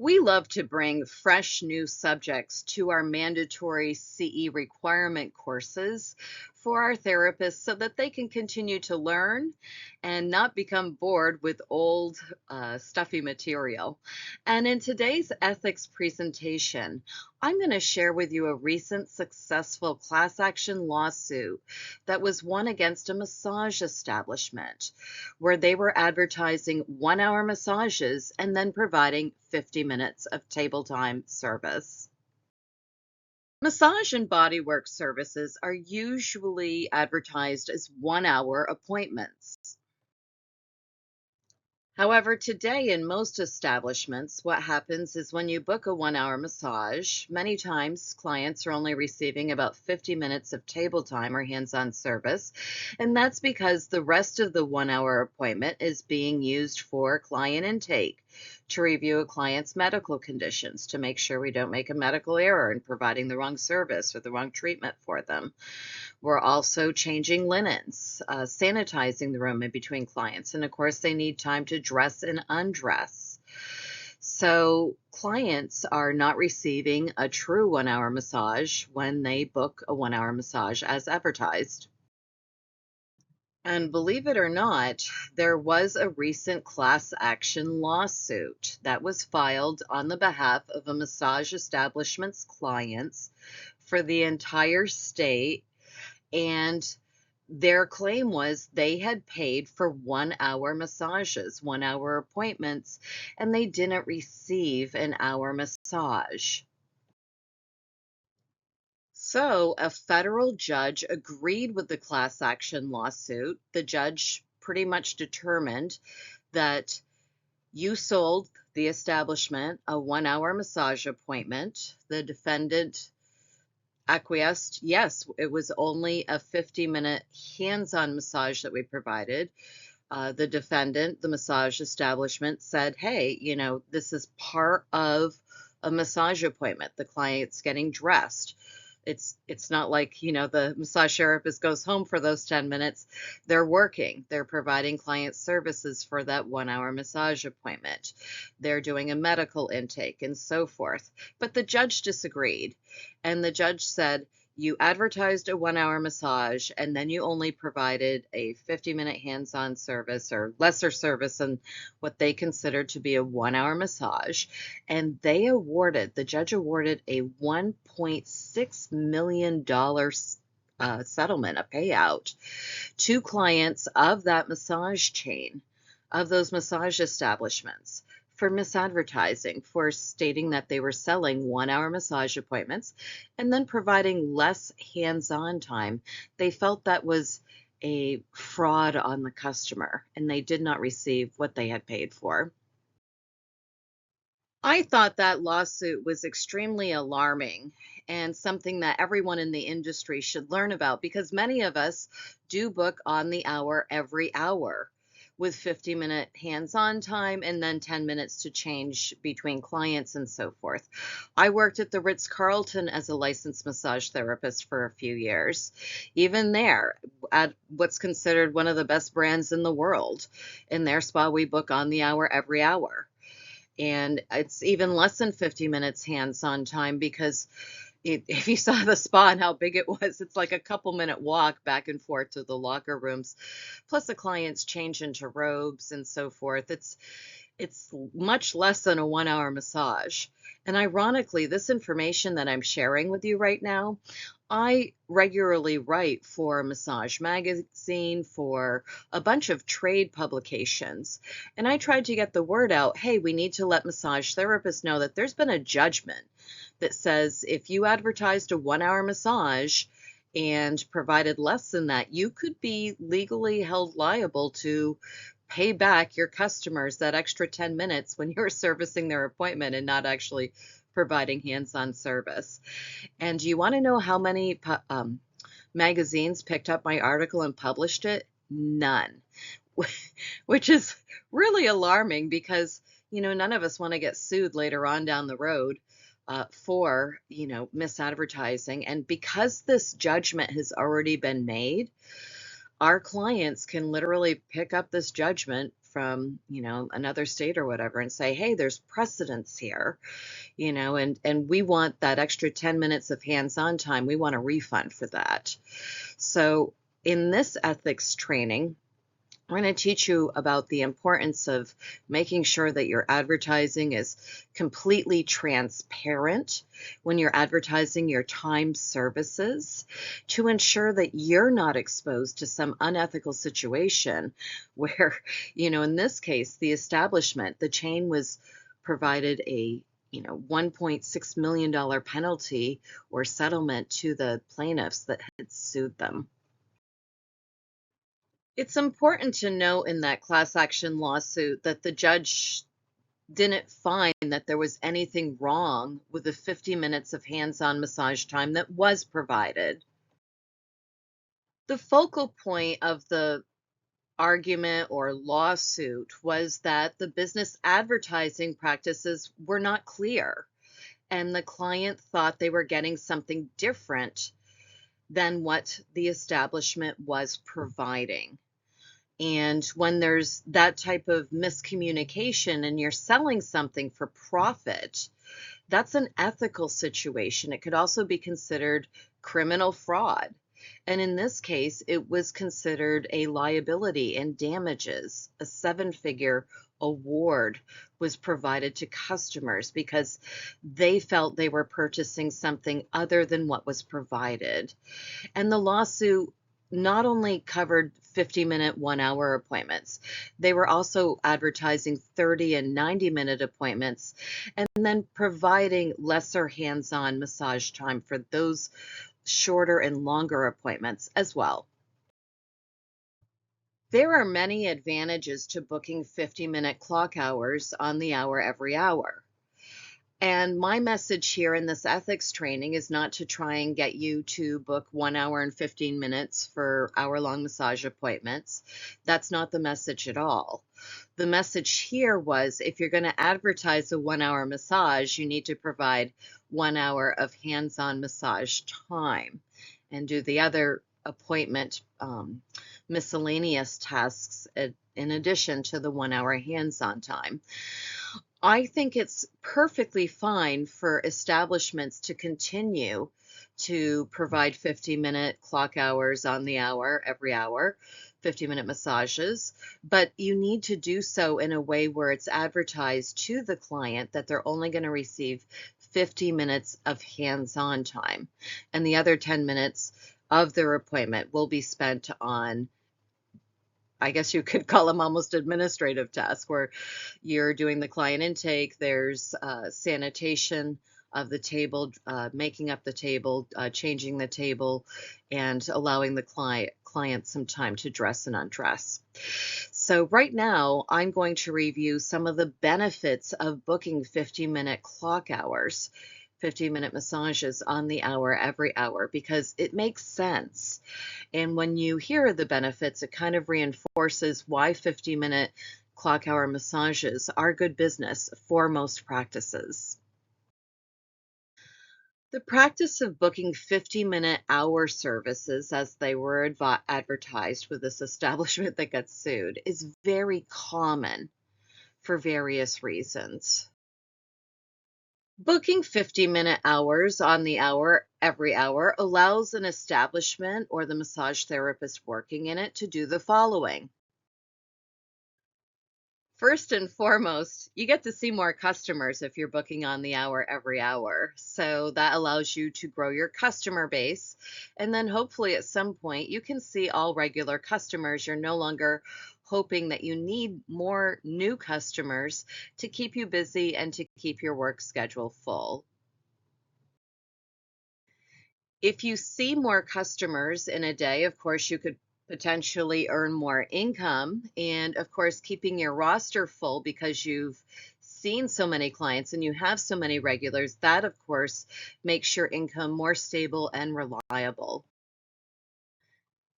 We love to bring fresh new subjects to our mandatory CE requirement courses for our therapists so that they can continue to learn and not become bored with old, stuffy material. And in today's ethics presentation, I'm going to share with you a recent successful class action lawsuit that was won against a massage establishment where they were advertising 1 hour massages and then providing 50 minutes of table time service. Massage and bodywork services are usually advertised as 1 hour appointments. However, today in most establishments, what happens is when you book a 1 hour massage, many times clients are only receiving about 50 minutes of table time or hands on service. And that's because the rest of the 1 hour appointment is being used for client intake to review a client's medical conditions to make sure we don't make a medical error in providing the wrong service or the wrong treatment for them. We're also changing linens, sanitizing the room in between clients. And of course, they need time to dress and undress. So, clients are not receiving a true 1 hour massage when they book a 1 hour massage as advertised. And believe it or not, there was a recent class action lawsuit that was filed on the behalf of a massage establishment's clients for the entire state. And their claim was they had paid for 1 hour massages, 1 hour appointments, and they didn't receive an hour massage. So, a federal judge agreed with the class action lawsuit. The judge pretty much determined that you sold the establishment a 1 hour massage appointment. The defendant acquiesced. Yes, it was only a 50-minute hands-on massage that we provided. The defendant, the massage establishment, said, hey, this is part of a massage appointment. The client's getting dressed. It's not like, the massage therapist goes home for those 10 minutes. They're working. They're providing client services for that 1 hour massage appointment. They're doing a medical intake and so forth. But the judge disagreed. And the judge said, you advertised a 1 hour massage and then you only provided a 50-minute hands-on service or lesser service than what they considered to be a 1 hour massage. And the judge awarded a $1.6 million settlement, a payout to clients of that massage chain, of those massage establishments, for misadvertising, for stating that they were selling 1 hour massage appointments and then providing less hands on time. They felt that was a fraud on the customer and they did not receive what they had paid for. I thought that lawsuit was extremely alarming and something that everyone in the industry should learn about because many of us do book on the hour every hour with 50-minute hands-on time and then 10 minutes to change between clients and so forth. I worked at the Ritz-Carlton as a licensed massage therapist for a few years. Even there, at what's considered one of the best brands in the world, in their spa, we book on the hour every hour. And it's even less than 50 minutes hands-on time because if you saw the spa and how big it was, it's like a couple-minute walk back and forth to the locker rooms. Plus the clients change into robes and so forth. It's much less than a 1 hour massage. And ironically, this information that I'm sharing with you right now, I regularly write for Massage Magazine, for a bunch of trade publications. And I tried to get the word out, hey, we need to let massage therapists know that there's been a judgment that says if you advertised a 1 hour massage and provided less than that, you could be legally held liable to pay back your customers that extra 10 minutes when you're servicing their appointment and not actually providing hands-on service. And do you want to know how many magazines picked up my article and published it? None, which is really alarming because, none of us want to get sued later on down the road for, misadvertising. And because this judgment has already been made, our clients can literally pick up this judgment from, another state or whatever and say, hey, there's precedence here, and we want that extra 10 minutes of hands-on time. We want a refund for that. So in this ethics training, I'm going to teach you about the importance of making sure that your advertising is completely transparent when you're advertising your time services to ensure that you're not exposed to some unethical situation where, in this case, the establishment, the chain was provided a $1.6 million penalty or settlement to the plaintiffs that had sued them. It's important to note in that class action lawsuit that the judge didn't find that there was anything wrong with the 50 minutes of hands-on massage time that was provided. The focal point of the argument or lawsuit was that the business advertising practices were not clear, and the client thought they were getting something different than what the establishment was providing. And when there's that type of miscommunication and you're selling something for profit, that's an ethical situation. It could also be considered criminal fraud. And in this case, it was considered a liability and damages. A 7-figure award was provided to customers because they felt they were purchasing something other than what was provided. And the lawsuit not only covered 50-minute, 1-hour appointments, they were also advertising 30 and 90-minute appointments and then providing lesser hands-on massage time for those shorter and longer appointments as well. There are many advantages to booking 50-minute clock hours on the hour every hour. And my message here in this ethics training is not to try and get you to book 1 hour and 15 minutes for hour-long massage appointments. That's not the message at all. The message here was if you're going to advertise a 1-hour massage, you need to provide 1 hour of hands-on massage time and do the other appointment miscellaneous tasks in addition to the 1-hour hands-on time. I think it's perfectly fine for establishments to continue to provide 50-minute clock hours on the hour, every hour, 50-minute massages, but you need to do so in a way where it's advertised to the client that they're only going to receive 50 minutes of hands-on time, and the other 10 minutes of their appointment will be spent on, I guess you could call them almost administrative tasks, where you're doing the client intake, there's sanitation of the table, making up the table, changing the table, and allowing the client some time to dress and undress. So right now, I'm going to review some of the benefits of booking 50-minute clock hours, 50-minute massages on the hour every hour, because it makes sense. And when you hear the benefits, it kind of reinforces why 50-minute clock hour massages are good business for most practices. The practice of booking 50-minute hour services, as they were advertised with this establishment that got sued, is very common for various reasons. Booking 50-minute hours on the hour every hour allows an establishment or the massage therapist working in it to do the following. First and foremost, you get to see more customers if you're booking on the hour every hour. So that allows you to grow your customer base. And then hopefully at some point you can see all regular customers. You're no longer hoping that you need more new customers to keep you busy and to keep your work schedule full. If you see more customers in a day, of course, you could potentially earn more income. And of course, keeping your roster full because you've seen so many clients and you have so many regulars, that of course makes your income more stable and reliable.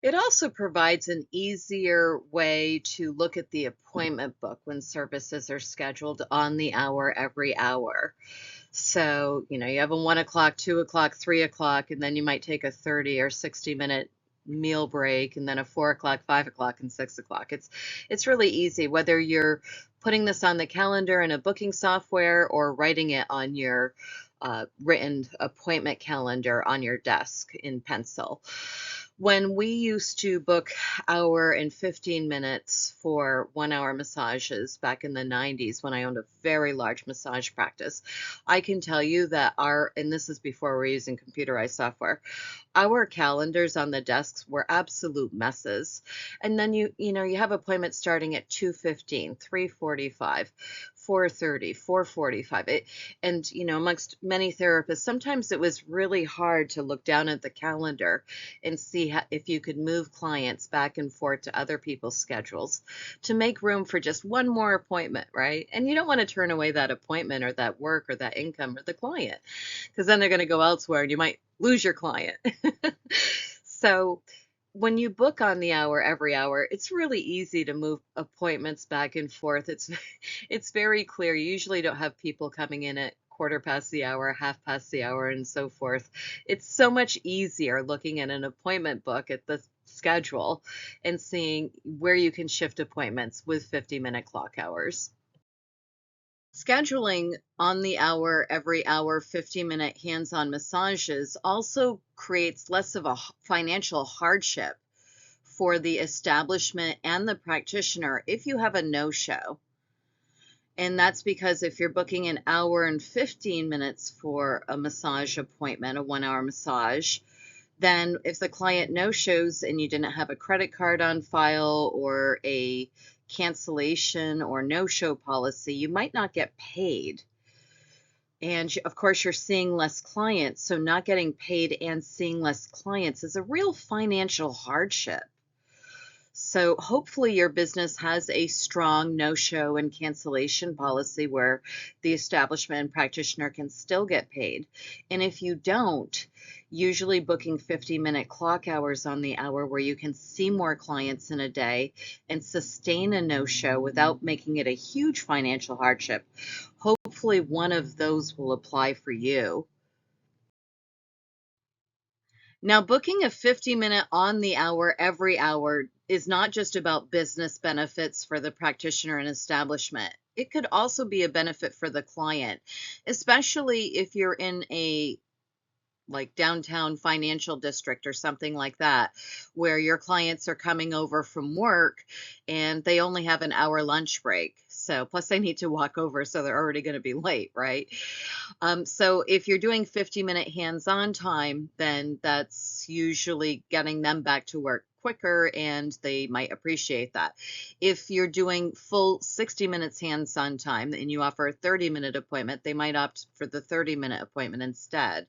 It also provides an easier way to look at the appointment book when services are scheduled on the hour every hour. So, you have a 1 o'clock, 2 o'clock, 3 o'clock, and then you might take a 30 or 60-minute meal break, and then a 4 o'clock, 5 o'clock, and 6 o'clock. It's really easy, whether you're putting this on the calendar in a booking software or writing it on your written appointment calendar on your desk in pencil. When we used to book hour and 15 minutes for 1 hour massages back in the 90s when I owned a very large massage practice, I can tell you that and this is before we're using computerized software, our calendars on the desks were absolute messes. And then you have appointments starting at 2:15, 3:45, 4:30, 4:45. And amongst many therapists, sometimes it was really hard to look down at the calendar and see if you could move clients back and forth to other people's schedules to make room for just one more appointment, right? And you don't want to turn away that appointment or that work or that income or the client, because then they're going to go elsewhere and you might lose your client. So when you book on the hour every hour, it's really easy to move appointments back and forth. It's very clear. You usually don't have people coming in at quarter past the hour, half past the hour, and so forth. It's so much easier looking at an appointment book at the schedule and seeing where you can shift appointments with 50-minute clock hours. Scheduling on the hour, every hour, 50-minute hands-on massages also creates less of a financial hardship for the establishment and the practitioner if you have a no-show. And that's because if you're booking an hour and 15 minutes for a massage appointment, a 1 hour massage, then if the client no-shows and you didn't have a credit card on file or a cancellation or no-show policy, you might not get paid. And of course, you're seeing less clients. So not getting paid and seeing less clients is a real financial hardship. So hopefully your business has a strong no-show and cancellation policy where the establishment and practitioner can still get paid. And if you don't, usually booking 50-minute clock hours on the hour where you can see more clients in a day and sustain a no-show without making it a huge financial hardship. Hopefully one of those will apply for you. Now, booking a 50-minute on the hour every hour is not just about business benefits for the practitioner and establishment. It could also be a benefit for the client, especially if you're in a like downtown financial district or something like that, where your clients are coming over from work and they only have an hour lunch break. So, plus they need to walk over, so they're already going to be late, right? So, if you're doing 50-minute hands on time, then that's usually getting them back to work quicker and they might appreciate that. If you're doing full 60 minutes hands on time and you offer a 30-minute appointment, they might opt for the 30-minute appointment instead,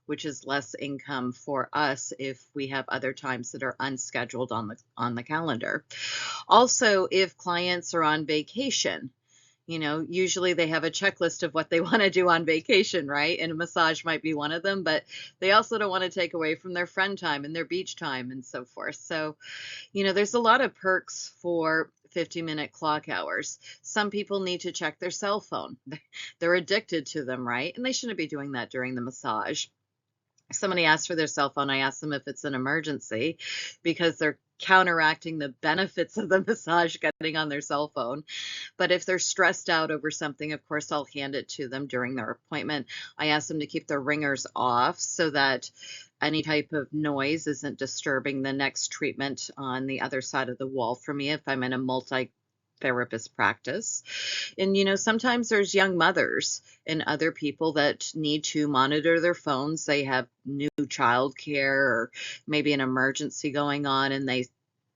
which is less income for us if we have other times that are unscheduled on the calendar. Also, if clients are on vacation, usually they have a checklist of what they want to do on vacation, right? And a massage might be one of them, but they also don't want to take away from their friend time and their beach time and so forth. So, there's a lot of perks for 50-minute clock hours. Some people need to check their cell phone. They're addicted to them, right? And they shouldn't be doing that during the massage. If somebody asks for their cell phone, I ask them if it's an emergency because they're counteracting the benefits of the massage getting on their cell phone. But if they're stressed out over something, of course, I'll hand it to them during their appointment. I ask them to keep their ringers off so that any type of noise isn't disturbing the next treatment on the other side of the wall for me if I'm in a multi-therapist practice. And, sometimes there's young mothers and other people that need to monitor their phones. They have new childcare or maybe an emergency going on and they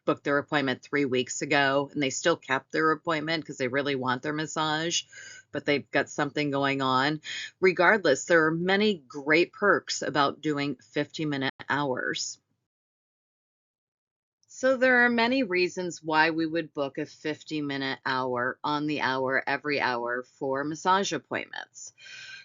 booked their appointment 3 weeks ago and they still kept their appointment because they really want their massage, but they've got something going on. Regardless, there are many great perks about doing 50-minute hours. So there are many reasons why we would book a 50-minute hour on the hour every hour for massage appointments.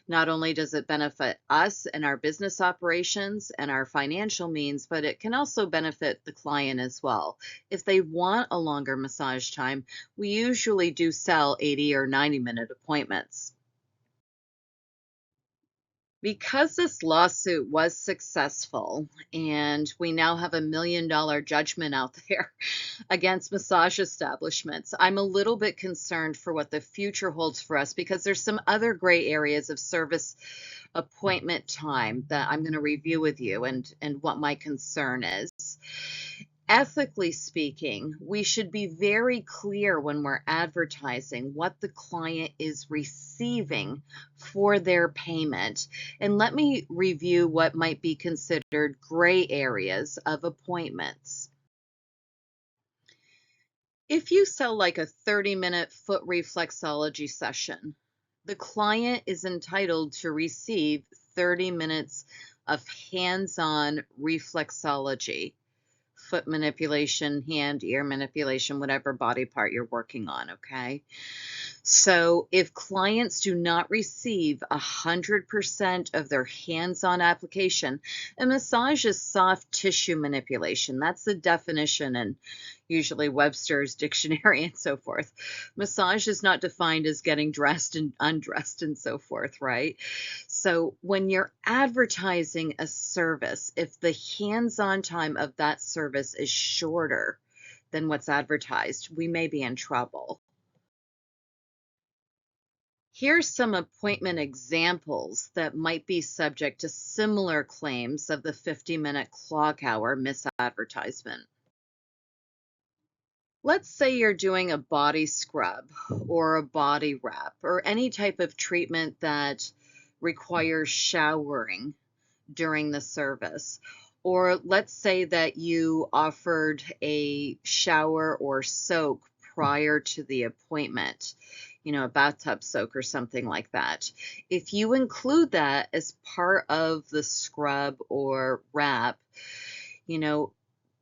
Not only does it benefit us and our business operations and our financial means, but it can also benefit the client as well. If they want a longer massage time, we usually do sell 80 or 90-minute appointments. Because this lawsuit was successful and we now have $1 million judgment out there against massage establishments, I'm a little bit concerned for what the future holds for us because there's some other gray areas of service appointment time that I'm going to review with you and what my concern is. Ethically speaking, we should be very clear when we're advertising what the client is receiving for their payment. And let me review what might be considered gray areas of appointments. If you sell like a 30-minute foot reflexology session, the client is entitled to receive 30 minutes of hands-on reflexology, foot manipulation, hand, ear manipulation, whatever body part you're working on, okay? So if clients do not receive 100% of their hands-on application, a massage is soft tissue manipulation. That's the definition in usually Webster's dictionary and so forth. Massage is not defined as getting dressed and undressed and so forth, right? So when you're advertising a service, if the hands-on time of that service is shorter than what's advertised, we may be in trouble. Here's some appointment examples that might be subject to similar claims of the 50-minute clock hour misadvertisement. Let's say you're doing a body scrub or a body wrap or any type of treatment that requires showering during the service. Or let's say that you offered a shower or soak prior to the appointment, a bathtub soak or something like that. If you include that as part of the scrub or wrap, you know,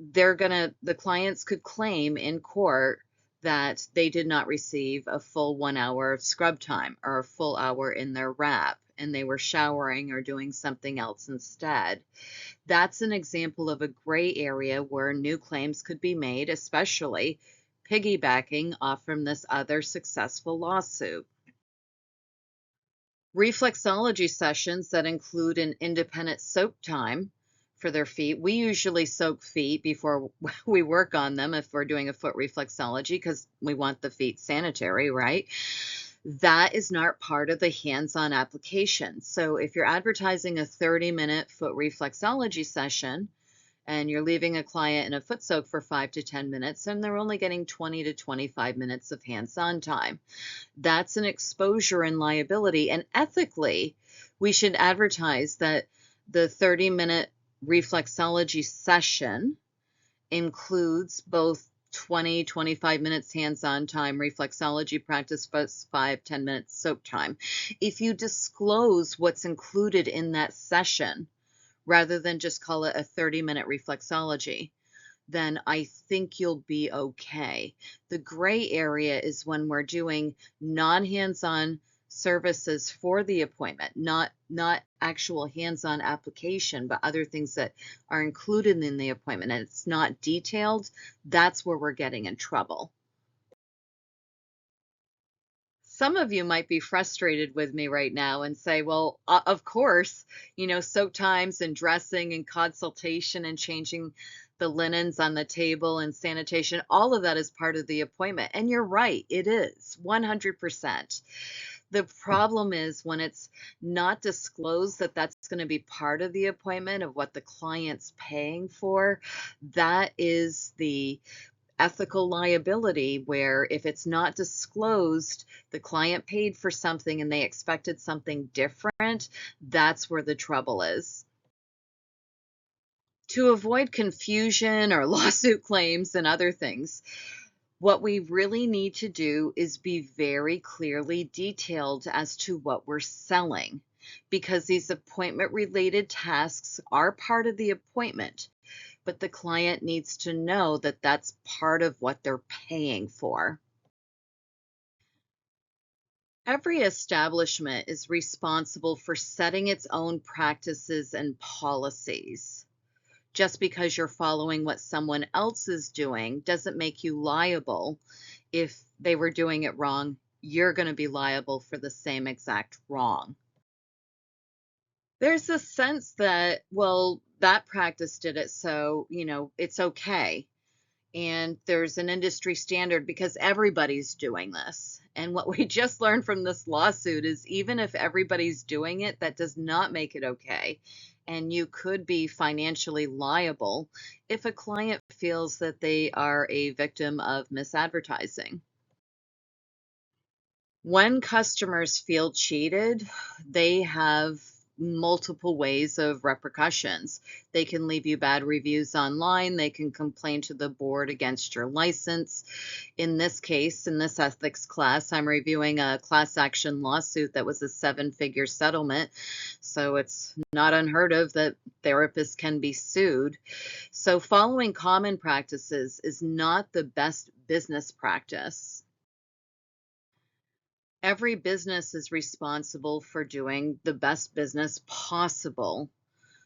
the clients could claim in court that they did not receive a full 1 hour of scrub time or a full hour in their wrap and they were showering or doing something else instead. That's an example of a gray area where new claims could be made, especially piggybacking off from this other successful lawsuit. Reflexology sessions that include an independent soak time for their feet. We usually soak feet before we work on them if we're doing a foot reflexology because we want the feet sanitary, right? That is not part of the hands-on application. So if you're advertising a 30-minute foot reflexology session and you're leaving a client in a foot soak for 5 to 10 minutes, and they're only getting 20 to 25 minutes of hands-on time. That's an exposure and liability. And ethically, we should advertise that the 30-minute reflexology session includes both 20, 25 minutes hands-on time, reflexology practice, 5-10 minutes soak time. If you disclose what's included in that session, rather than just call it a 30-minute reflexology, then I think you'll be okay. The gray area is when we're doing non-hands-on services for the appointment, not actual hands-on application, but other things that are included in the appointment and it's not detailed. That's where we're getting in trouble. Some of you might be frustrated with me right now and say, well, of course, soak times and dressing and consultation and changing the linens on the table and sanitation, all of that is part of the appointment. And you're right, it is 100%. The problem is when it's not disclosed that that's going to be part of the appointment of what the client's paying for, that is the ethical liability where if it's not disclosed, the client paid for something and they expected something different, that's where the trouble is. To avoid confusion or lawsuit claims and other things, what we really need to do is be very clearly detailed as to what we're selling, because these appointment-related tasks are part of the appointment, but the client needs to know that that's part of what they're paying for. Every establishment is responsible for setting its own practices and policies. Just because you're following what someone else is doing doesn't make you liable. If they were doing it wrong, you're going to be liable for the same exact wrong. There's a sense that, well, that practice did it, so, it's okay. And there's an industry standard because everybody's doing this. And what we just learned from this lawsuit is even if everybody's doing it, that does not make it okay. And you could be financially liable if a client feels that they are a victim of misadvertising. When customers feel cheated, they have multiple ways of repercussions. They can leave you bad reviews online, they can complain to the board against your license. In this case, in this ethics class, I'm reviewing a class action lawsuit that was a seven-figure settlement. So it's not unheard of that therapists can be sued. So following common practices is not the best business practice. Every business is responsible for doing the best business possible.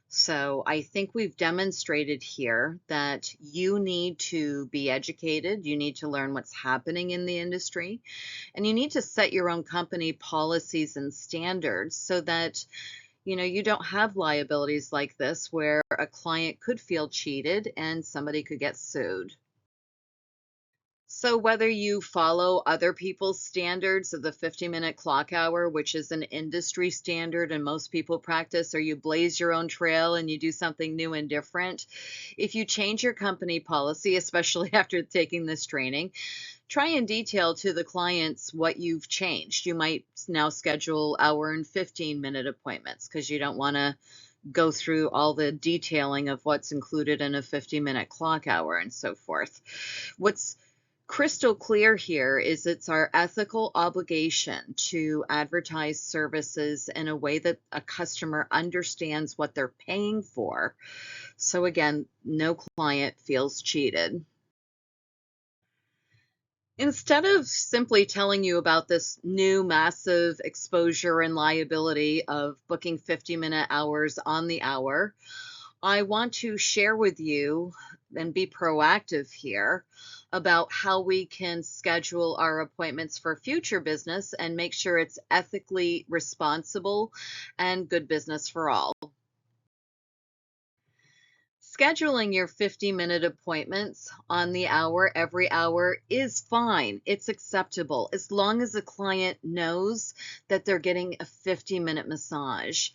So I think we've demonstrated here that you need to be educated, you need to learn what's happening in the industry, and you need to set your own company policies and standards so that you don't have liabilities like this where a client could feel cheated and somebody could get sued. So, whether you follow other people's standards of the 50-minute clock hour, which is an industry standard and most people practice, or you blaze your own trail and you do something new and different, if you change your company policy, especially after taking this training, try and detail to the clients what you've changed. You might now schedule hour and 15-minute appointments because you don't want to go through all the detailing of what's included in a 50-minute clock hour and so forth. What's crystal clear here is it's our ethical obligation to advertise services in a way that a customer understands what they're paying for. So again, no client feels cheated. Instead of simply telling you about this new massive exposure and liability of booking 50-minute hours on the hour, I want to share with you and be proactive here about how we can schedule our appointments for future business and make sure it's ethically responsible and good business for all. Scheduling your 50-minute appointments on the hour every hour is fine. It's acceptable as long as the client knows that they're getting a 50-minute massage.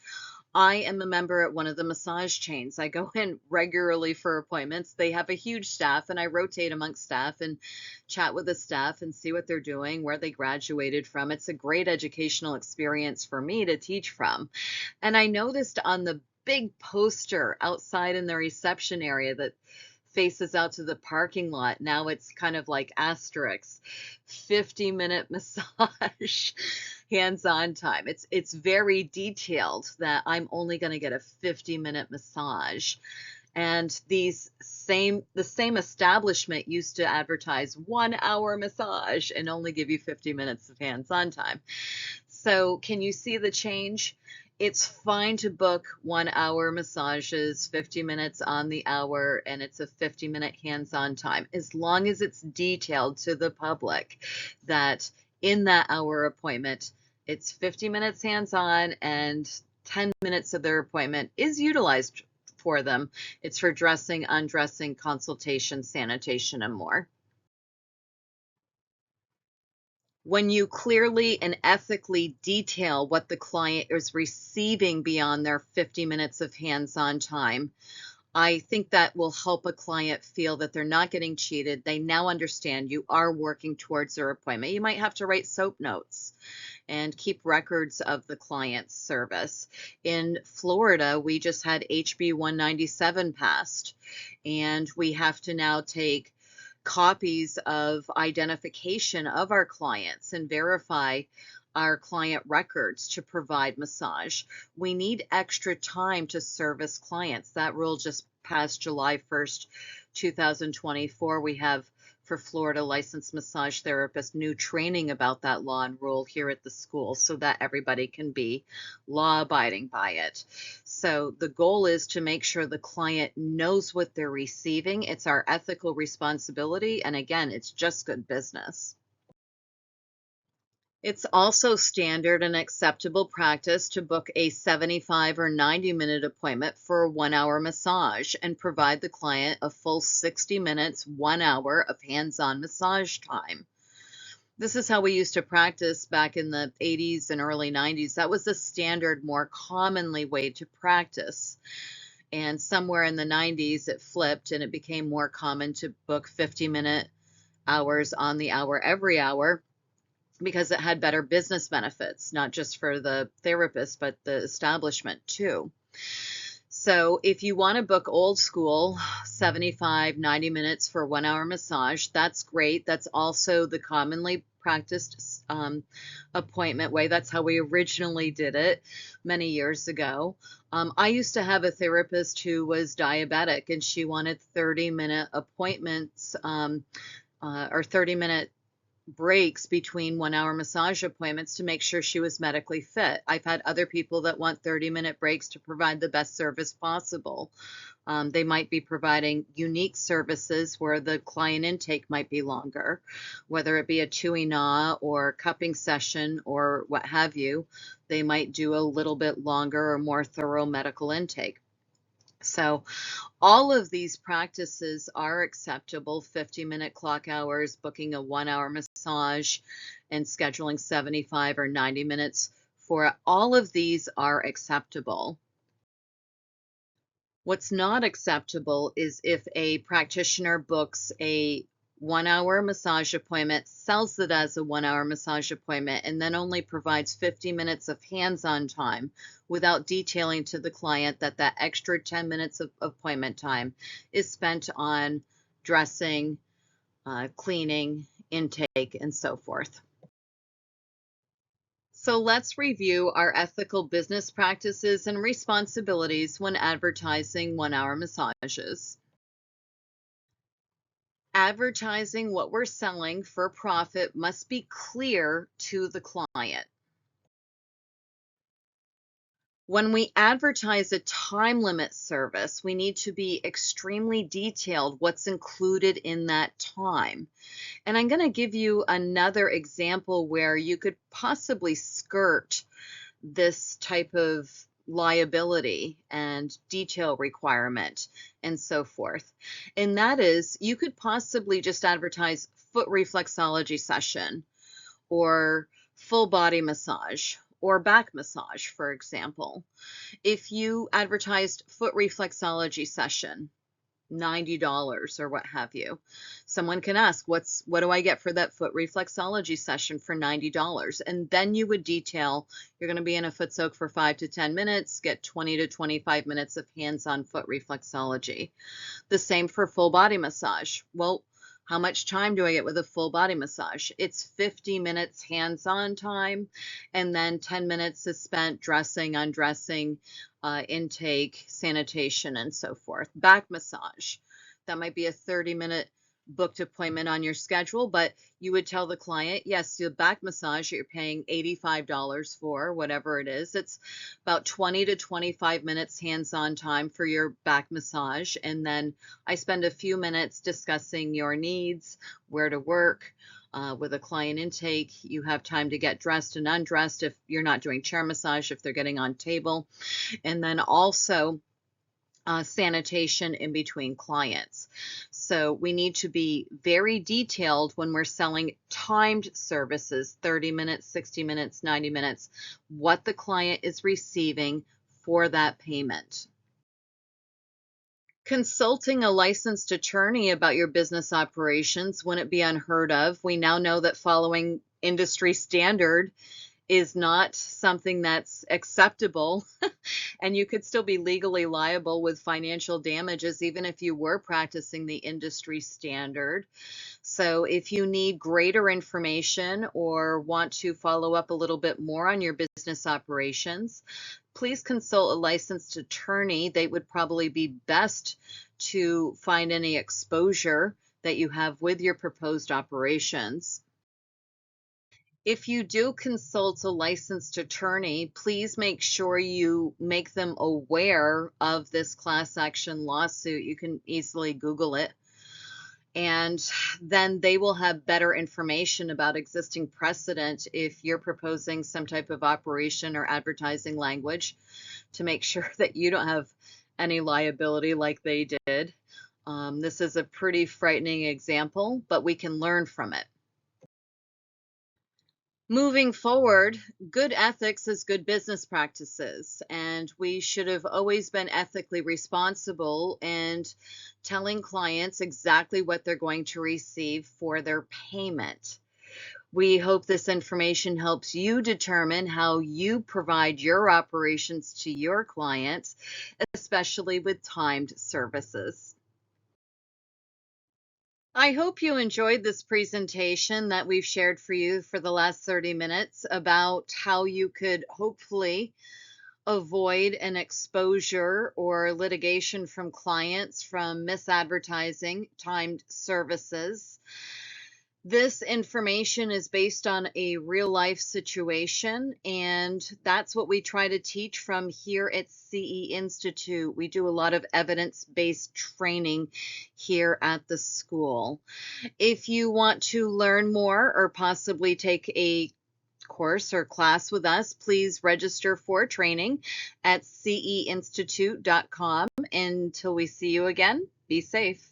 I am a member at one of the massage chains. I go in regularly for appointments. They have a huge staff, and I rotate amongst staff and chat with the staff and see what they're doing, where they graduated from. It's a great educational experience for me to teach from. And I noticed on the big poster outside in the reception area that faces out to the parking lot. Now it's kind of like asterisks, 50-minute massage, hands-on time. It's very detailed that I'm only going to get a 50-minute massage. And the same establishment used to advertise 1 hour massage and only give you 50 minutes of hands-on time. So can you see the change? It's fine to book 1 hour massages, 50 minutes on the hour, and it's a 50-minute hands-on time, as long as it's detailed to the public that in that hour appointment, it's 50 minutes hands-on and 10 minutes of their appointment is utilized for them. It's for dressing, undressing, consultation, sanitation, and more. When you clearly and ethically detail what the client is receiving beyond their 50 minutes of hands-on time, I think that will help a client feel that they're not getting cheated. They now understand you are working towards their appointment. You might have to write soap notes and keep records of the client's service. In Florida, we just had HB 197 passed, and we have to now take copies of identification of our clients and verify our client records to provide massage. We need extra time to service clients. That rule just passed July 1st, 2024. We have for Florida licensed massage therapists new training about that law and rule here at the school so that everybody can be law abiding by it. So the goal is to make sure the client knows what they're receiving. It's our ethical responsibility. And again, it's just good business. It's also standard and acceptable practice to book a 75 or 90-minute appointment for a 1 hour massage and provide the client a full 60 minutes, 1 hour of hands-on massage time. This is how we used to practice back in the 80s and early 90s. That was the standard, more commonly way to practice. And somewhere in the 90s, it flipped and it became more common to book 50-minute hours on the hour every hour because it had better business benefits, not just for the therapist, but the establishment too. So if you want to book old school, 75, 90 minutes for a 1 hour massage, that's great. That's also the commonly practiced appointment way. That's how we originally did it many years ago. I used to have a therapist who was diabetic, and she wanted 30-minute appointments or 30-minute breaks between 1 hour massage appointments to make sure she was medically fit. I've had other people that want 30-minute breaks to provide the best service possible. They might be providing unique services where the client intake might be longer, whether it be a chewing-gnaw or cupping session or what have you. They might do a little bit longer or more thorough medical intake. So all of these practices are acceptable: 50-minute clock hours, booking a 1 hour massage, and scheduling 75 or 90 minutes for all of these are acceptable. What's not acceptable is if a practitioner books a 1 hour massage appointment, sells it as a 1 hour massage appointment, and then only provides 50 minutes of hands-on time without detailing to the client that that extra 10 minutes of appointment time is spent on dressing, cleaning, intake, and so forth. So let's review our ethical business practices and responsibilities when advertising 1 hour massages. Advertising what we're selling for profit must be clear to the client. When we advertise a time limit service, we need to be extremely detailed what's included in that time. And I'm going to give you another example where you could possibly skirt this type of liability and detail requirement and so forth. And that is, you could possibly just advertise foot reflexology session or full body massage or back massage, for example. If you advertised foot reflexology session, $90 or what have you. Someone can ask, what do I get for that foot reflexology session for $90? And then you would detail, you're going to be in a foot soak for 5 to 10 minutes, get 20 to 25 minutes of hands-on foot reflexology. The same for full body massage. Well, how much time do I get with a full body massage? It's 50 minutes hands-on time, and then 10 minutes is spent dressing, undressing, intake, sanitation, and so forth. Back massage, that might be a 30-minute booked appointment on your schedule, but you would tell the client, yes, the back massage you're paying $85 for, whatever it is. It's about 20 to 25 minutes hands-on time for your back massage. And then I spend a few minutes discussing your needs, where to work. With a client intake, you have time to get dressed and undressed if you're not doing chair massage, if they're getting on table. And then also sanitation in between clients. So we need to be very detailed when we're selling timed services, 30 minutes, 60 minutes, 90 minutes, what the client is receiving for that payment. Consulting a licensed attorney about your business operations wouldn't be unheard of. We now know that following industry standard is not something that's acceptable, and you could still be legally liable with financial damages even if you were practicing the industry standard. So if you need greater information or want to follow up a little bit more on your business operations, please consult a licensed attorney. They would probably be best to find any exposure that you have with your proposed operations. If you do consult a licensed attorney, please make sure you make them aware of this class action lawsuit. You can easily Google it. And then they will have better information about existing precedent if you're proposing some type of operation or advertising language to make sure that you don't have any liability like they did. This is a pretty frightening example, but we can learn from it. Moving forward, good ethics is good business practices, and we should have always been ethically responsible and telling clients exactly what they're going to receive for their payment. We hope this information helps you determine how you provide your operations to your clients, especially with timed services. I hope you enjoyed this presentation that we've shared for you for the last 30 minutes about how you could hopefully avoid an exposure or litigation from clients from misadvertising timed services. This information is based on a real life situation, and that's what we try to teach from here at CE Institute. We do a lot of evidence-based training here at the school. If you want to learn more or possibly take a course or class with us, please register for training at ceinstitute.com. Until we see you again, be safe.